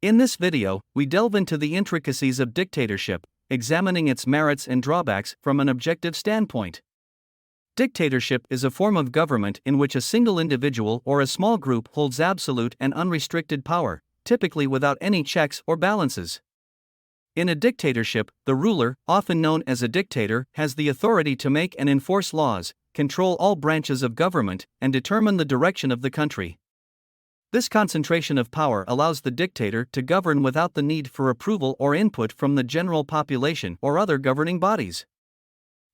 In this video, we delve into the intricacies of dictatorship, examining its merits and drawbacks from an objective standpoint. Dictatorship is a form of government in which a single individual or a small group holds absolute and unrestricted power, typically without any checks or balances. In a dictatorship, the ruler, often known as a dictator, has the authority to make and enforce laws, control all branches of government, and determine the direction of the country. This concentration of power allows the dictator to govern without the need for approval or input from the general population or other governing bodies.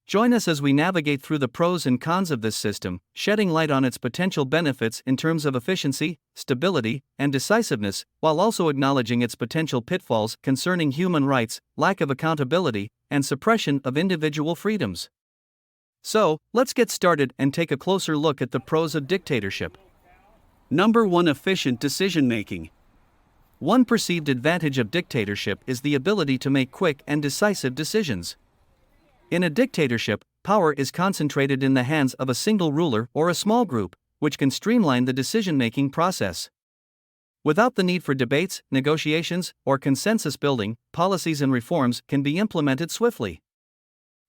Join us as we navigate through the pros and cons of this system, shedding light on its potential benefits in terms of efficiency, stability, and decisiveness, while also acknowledging its potential pitfalls concerning human rights, lack of accountability, and suppression of individual freedoms. So, let's get started and take a closer look at the pros of dictatorship. Number 1. Efficient decision-making. One perceived advantage of dictatorship is the ability to make quick and decisive decisions. In a dictatorship, power is concentrated in the hands of a single ruler or a small group, which can streamline the decision-making process. Without the need for debates, negotiations, or consensus building, policies and reforms can be implemented swiftly.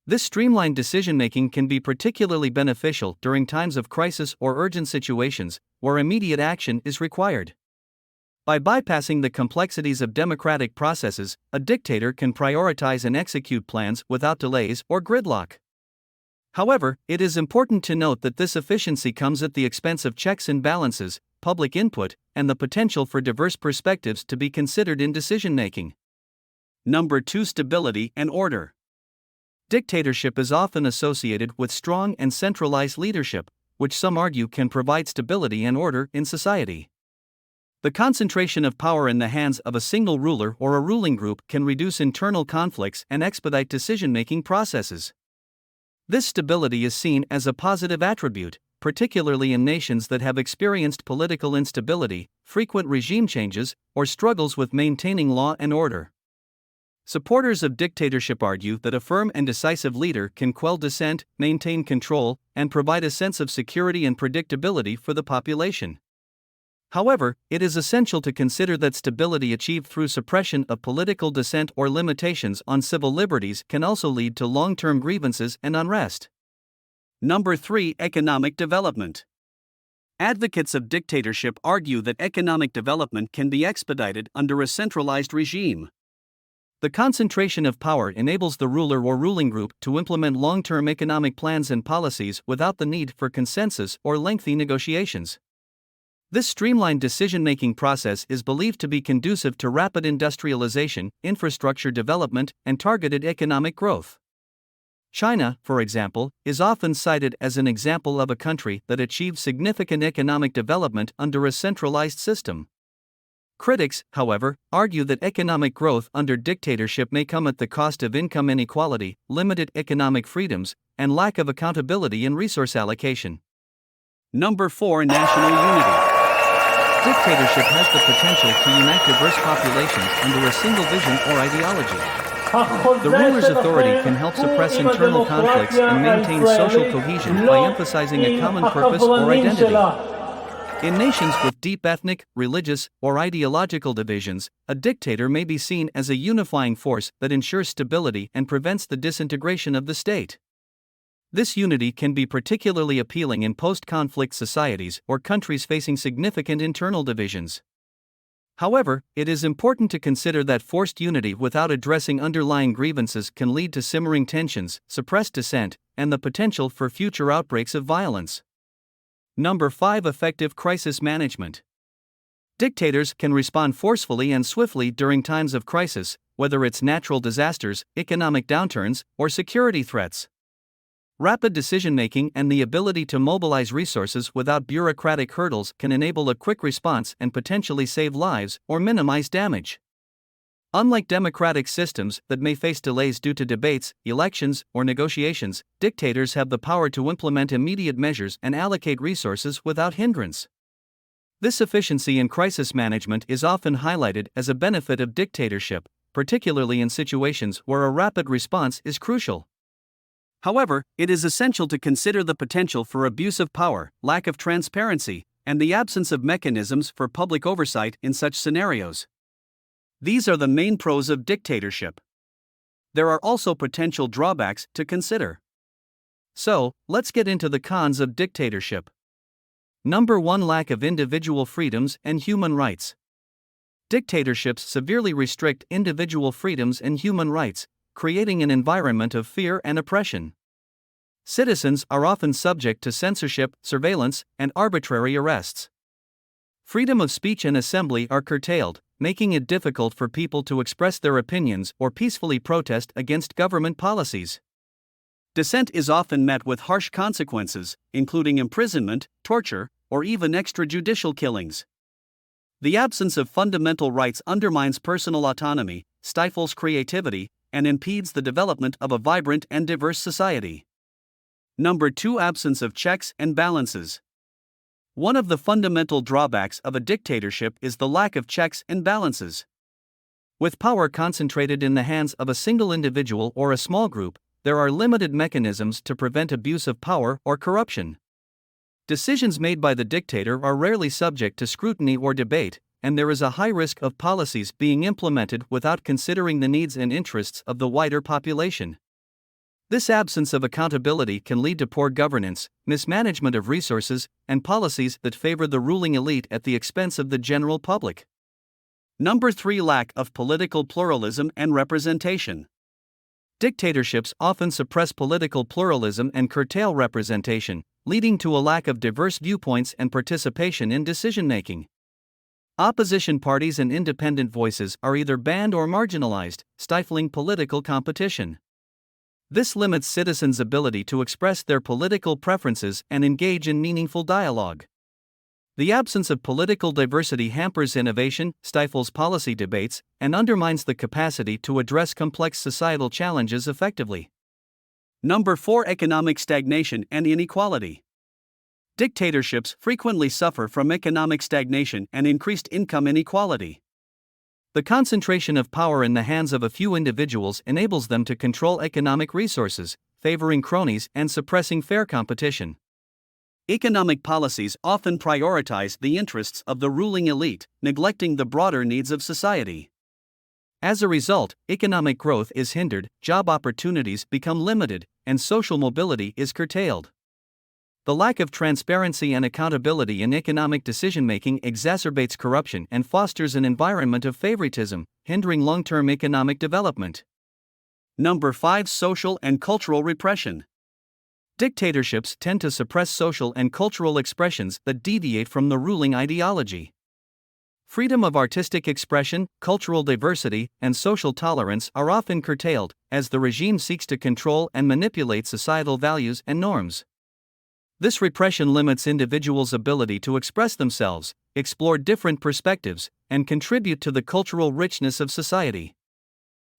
This streamlined decision-making can be particularly beneficial during times of crisis or urgent situations, where immediate action is required. By bypassing the complexities of democratic processes, a dictator can prioritize and execute plans without delays or gridlock. However, it is important to note that this efficiency comes at the expense of checks and balances, public input, and the potential for diverse perspectives to be considered in decision-making. Number 2. Stability and order. Dictatorship is often associated with strong and centralized leadership, which some argue can provide stability and order in society. The concentration of power in the hands of a single ruler or a ruling group can reduce internal conflicts and expedite decision-making processes. This stability is seen as a positive attribute, particularly in nations that have experienced political instability, frequent regime changes, or struggles with maintaining law and order. Supporters of dictatorship argue that a firm and decisive leader can quell dissent, maintain control, and provide a sense of security and predictability for the population. However, it is essential to consider that stability achieved through suppression of political dissent or limitations on civil liberties can also lead to long-term grievances and unrest. Number 3. Economic development. Advocates of dictatorship argue that economic development can be expedited under a centralized regime. The concentration of power enables the ruler or ruling group to implement long-term economic plans and policies without the need for consensus or lengthy negotiations. This streamlined decision-making process is believed to be conducive to rapid industrialization, infrastructure development, and targeted economic growth. China, for example, is often cited as an example of a country that achieved significant economic development under a centralized system. Critics, however, argue that economic growth under dictatorship may come at the cost of income inequality, limited economic freedoms, and lack of accountability in resource allocation. Number 4. National unity. Dictatorship has the potential to unite diverse populations under a single vision or ideology. The ruler's authority can help suppress internal conflicts and maintain social cohesion by emphasizing a common purpose or identity. In nations with deep ethnic, religious, or ideological divisions, a dictator may be seen as a unifying force that ensures stability and prevents the disintegration of the state. This unity can be particularly appealing in post-conflict societies or countries facing significant internal divisions. However, it is important to consider that forced unity without addressing underlying grievances can lead to simmering tensions, suppressed dissent, and the potential for future outbreaks of violence. Number 5. Effective crisis management. Dictators can respond forcefully and swiftly during times of crisis, whether it's natural disasters, economic downturns, or security threats. Rapid decision-making and the ability to mobilize resources without bureaucratic hurdles can enable a quick response and potentially save lives or minimize damage. Unlike democratic systems that may face delays due to debates, elections, or negotiations, dictators have the power to implement immediate measures and allocate resources without hindrance. This efficiency in crisis management is often highlighted as a benefit of dictatorship, particularly in situations where a rapid response is crucial. However, it is essential to consider the potential for abuse of power, lack of transparency, and the absence of mechanisms for public oversight in such scenarios. These are the main pros of dictatorship. There are also potential drawbacks to consider. So, let's get into the cons of dictatorship. Number 1. Lack of individual freedoms and human rights. Dictatorships severely restrict individual freedoms and human rights, creating an environment of fear and oppression. Citizens are often subject to censorship, surveillance, and arbitrary arrests. Freedom of speech and assembly are curtailed, making it difficult for people to express their opinions or peacefully protest against government policies. Dissent is often met with harsh consequences, including imprisonment, torture, or even extrajudicial killings. The absence of fundamental rights undermines personal autonomy, stifles creativity, and impedes the development of a vibrant and diverse society. Number 2. Absence of checks and balances. One of the fundamental drawbacks of a dictatorship is the lack of checks and balances. With power concentrated in the hands of a single individual or a small group, there are limited mechanisms to prevent abuse of power or corruption. Decisions made by the dictator are rarely subject to scrutiny or debate, and there is a high risk of policies being implemented without considering the needs and interests of the wider population. This absence of accountability can lead to poor governance, mismanagement of resources, and policies that favor the ruling elite at the expense of the general public. Number 3. Lack of political pluralism and representation. Dictatorships often suppress political pluralism and curtail representation, leading to a lack of diverse viewpoints and participation in decision-making. Opposition parties and independent voices are either banned or marginalized, stifling political competition. This limits citizens' ability to express their political preferences and engage in meaningful dialogue. The absence of political diversity hampers innovation, stifles policy debates, and undermines the capacity to address complex societal challenges effectively. Number 4. Economic stagnation and inequality. Dictatorships frequently suffer from economic stagnation and increased income inequality. The concentration of power in the hands of a few individuals enables them to control economic resources, favoring cronies and suppressing fair competition. Economic policies often prioritize the interests of the ruling elite, neglecting the broader needs of society. As a result, economic growth is hindered, job opportunities become limited, and social mobility is curtailed. The lack of transparency and accountability in economic decision-making exacerbates corruption and fosters an environment of favoritism, hindering long-term economic development. Number 5. Social and cultural repression. Dictatorships tend to suppress social and cultural expressions that deviate from the ruling ideology. Freedom of artistic expression, cultural diversity, and social tolerance are often curtailed, as the regime seeks to control and manipulate societal values and norms. This repression limits individuals' ability to express themselves, explore different perspectives, and contribute to the cultural richness of society.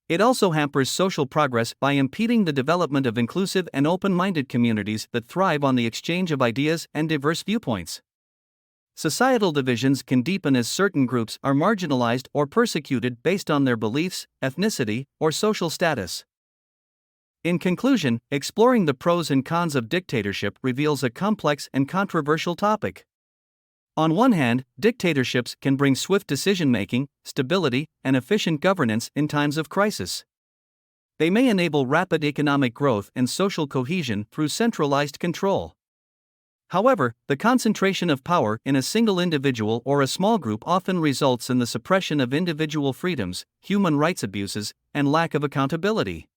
It also hampers social progress by impeding the development of inclusive and open-minded communities that thrive on the exchange of ideas and diverse viewpoints. Societal divisions can deepen as certain groups are marginalized or persecuted based on their beliefs, ethnicity, or social status. In conclusion, exploring the pros and cons of dictatorship reveals a complex and controversial topic. On one hand, dictatorships can bring swift decision-making, stability, and efficient governance in times of crisis. They may enable rapid economic growth and social cohesion through centralized control. However, the concentration of power in a single individual or a small group often results in the suppression of individual freedoms, human rights abuses, and lack of accountability.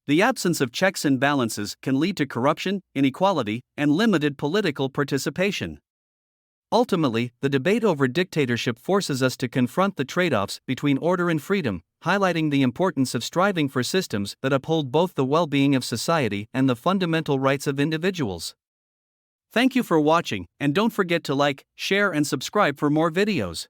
The absence of checks and balances can lead to corruption, inequality, and limited political participation. Ultimately, the debate over dictatorship forces us to confront the trade-offs between order and freedom, highlighting the importance of striving for systems that uphold both the well-being of society and the fundamental rights of individuals. Thank you for watching, and don't forget to like, share, and subscribe for more videos.